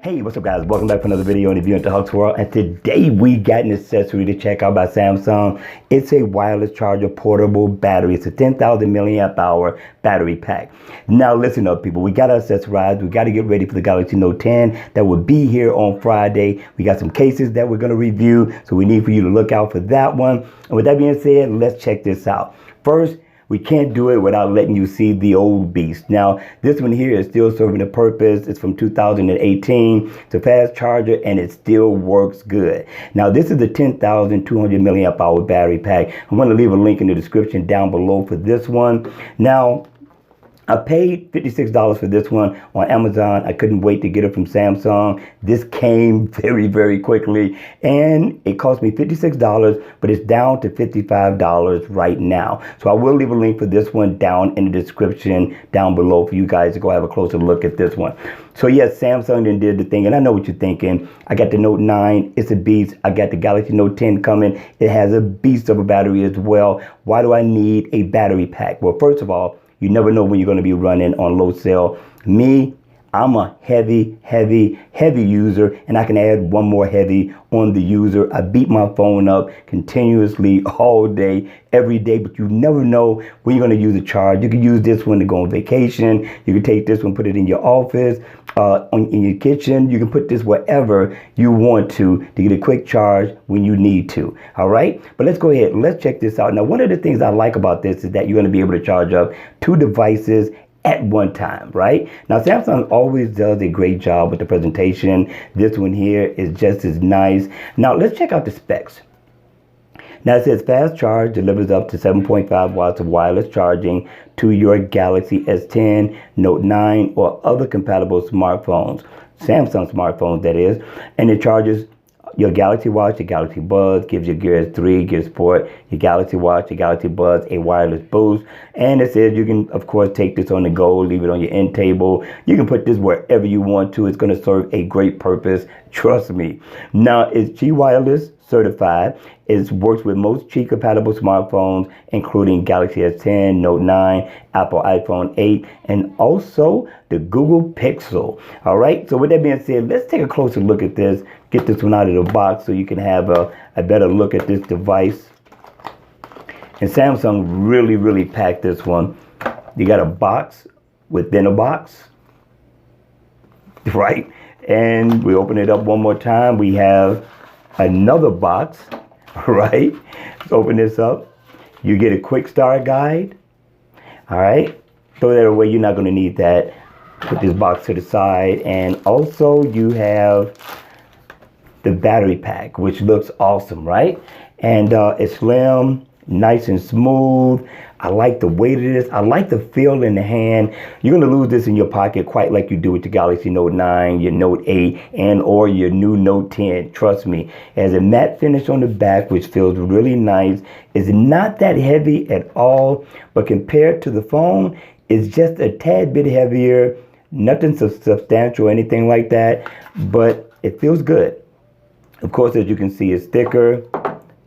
Hey, what's up guys? Welcome back for another video in the View into Huck's World. And today we got an accessory to check out by Samsung. It's a wireless charger portable battery. It's a 10,000 milliamp hour battery pack. Now listen up people, we got to accessorize. We got to get ready for the Galaxy Note 10 that will be here on Friday. We got some cases that we're going to review, so we need for you to look out for that one. And with that being said, let's check this out. First, we can't do it without letting you see the old beast. Now, this one here is still serving a purpose. It's from 2018. It's a fast charger and it still works good. Now, this is the 10,200 milliamp hour battery pack. I'm going to leave a link in the description down below for this one. Now, I paid $56 for this one on Amazon. I couldn't wait to get it from Samsung. This came very quickly and it cost me $56, but it's down to $55 right now. So I will leave a link for this one down in the description down below for you guys to go have a closer look at this one. So yes, Samsung then did the thing, and I know what you're thinking. I got the Note 9, it's a beast. I got the Galaxy Note 10 coming. It has a beast of a battery as well. Why do I need a battery pack? Well, first of all, you never know when you're going to be running on low cell. Me, I'm a heavy user, and I can add one more heavy on the user. I beat my phone up continuously all day, every day, but you never know when you're going to use a charge. You can use this one to go on vacation. You can take this one, put it in your office, in your kitchen. You can put this wherever you want to get a quick charge when you need to. All right, but let's go ahead. Let's check this out. Now, one of the things I like about this is that you're going to be able to charge up 2 devices at one time, right? Now, Samsung always does a great job with the presentation. This one here is just as nice. Now, let's check out the specs. Now, it says fast charge delivers up to 7.5 watts of wireless charging to your Galaxy S10, Note 9, or other compatible smartphones, Samsung smartphones that is, and it charges your Galaxy Watch, your Galaxy Buds, gives your Gear S3, Gear Sport, your Galaxy Watch, your Galaxy Buds a wireless boost. And it says you can, of course, take this on the go, leave it on your end table. You can put this wherever you want to. It's going to serve a great purpose. Trust me. Now, it's Qi Wireless certified. It works with most Qi compatible smartphones, including Galaxy S10, Note 9, Apple iPhone 8, and also the Google Pixel. All right. So with that being said, let's take a closer look at this. Get this one out of the box so you can have a better look at this device. And Samsung really packed this one. You got a box within a box, right? And we open it up one more time. We have another box, right? Let's open this up. You get a quick start guide. All right, throw that away. You're not going to need that. Put this box to the side. And also you have the battery pack, which looks awesome, right? And it's slim, nice and smooth. I like the weight of this. I like the feel in the hand. You're going to lose this in your pocket quite like you do with your Galaxy Note 9, your Note 8, and or your new Note 10. Trust me. It has a matte finish on the back, which feels really nice. It's not that heavy at all, but compared to the phone, it's just a tad bit heavier. Nothing substantial or anything like that, but it feels good. Of course, as you can see, it's thicker.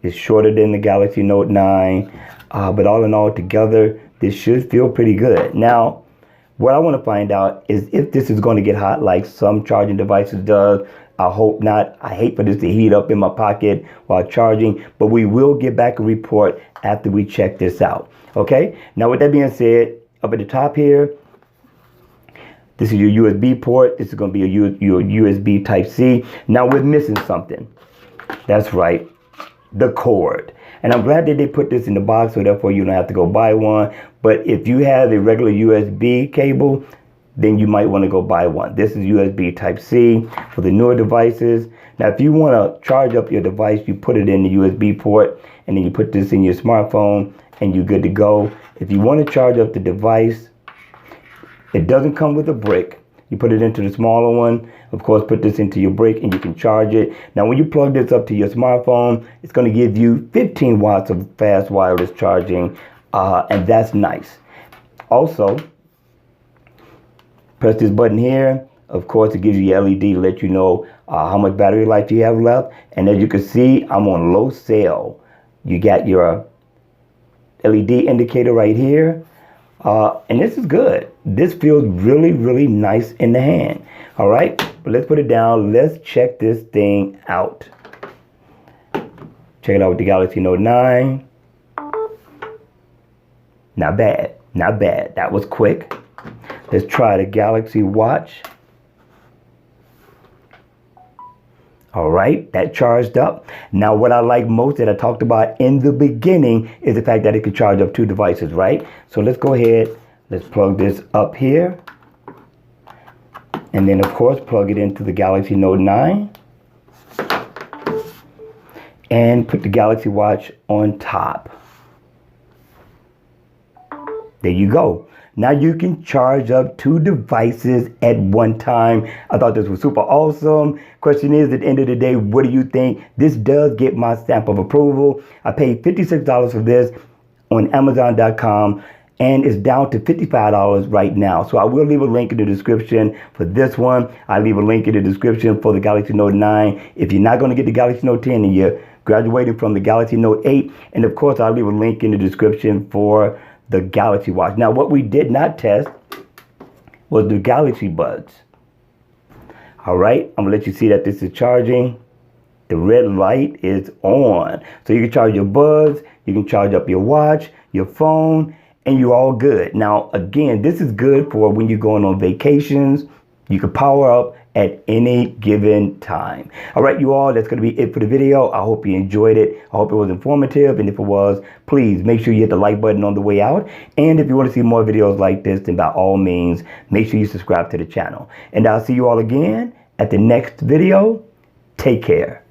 It's shorter than the Galaxy Note 9. But all in all together, this should feel pretty good. Now, what I want to find out is if this is going to get hot like some charging devices does. I hope not. I hate for this to heat up in my pocket while charging. But we will get back a report after we check this out. Okay? Now, with that being said, up at the top here, this is your USB port. This is going to be your USB Type-C. Now we're missing something. That's right, the cord. And I'm glad that they put this in the box, so therefore you don't have to go buy one. But if you have a regular USB cable, then you might want to go buy one. This is USB Type-C for the newer devices. Now, if you want to charge up your device, you put it in the USB port, and then you put this in your smartphone, and you're good to go. If you want to charge up the device, it doesn't come with a brick. You put it into the smaller one. Of course, put this into your brick and you can charge it. Now, when you plug this up to your smartphone, it's going to give you 15 watts of fast wireless charging, and that's nice. Also, press this button here. Of course, it gives you your LED to let you know how much battery life you have left. And as you can see, I'm on low cell. You got your LED indicator right here. And this is good. This feels really, really nice in the hand. All right, but let's put it down. Let's check this thing out. Check it out with the Galaxy Note 9. Not bad, not bad. That was quick. Let's try the Galaxy Watch. All right, that charged up. Now, what I like most that I talked about in the beginning is the fact that it can charge up 2 devices, right? So let's go ahead, let's plug this up here. And then, of course, plug it into the Galaxy Note 9. And put the Galaxy Watch on top. There you go. Now you can charge up 2 devices at one time. I thought this was super awesome. Question is, at the end of the day, what do you think? This does get my stamp of approval. I paid $56 for this on Amazon.com, and it's down to $55 right now. So I will leave a link in the description for this one. I'll leave a link in the description for the Galaxy Note 9. If you're not going to get the Galaxy Note 10 and you're graduating from the Galaxy Note 8, and of course I'll leave a link in the description for the Galaxy Watch. Now, what we did not test was the Galaxy Buds. All right, I'm gonna let you see that this is charging. The red light is on. So you can charge your buds, you can charge up your watch, your phone, and you're all good. Now, again, this is good for when you're going on vacations. You can power up at any given time. All right, you all, that's going to be it for the video. I hope you enjoyed it. I hope it was informative. And if it was, please make sure you hit the like button on the way out. And if you want to see more videos like this, then by all means, make sure you subscribe to the channel. And I'll see you all again at the next video. Take care.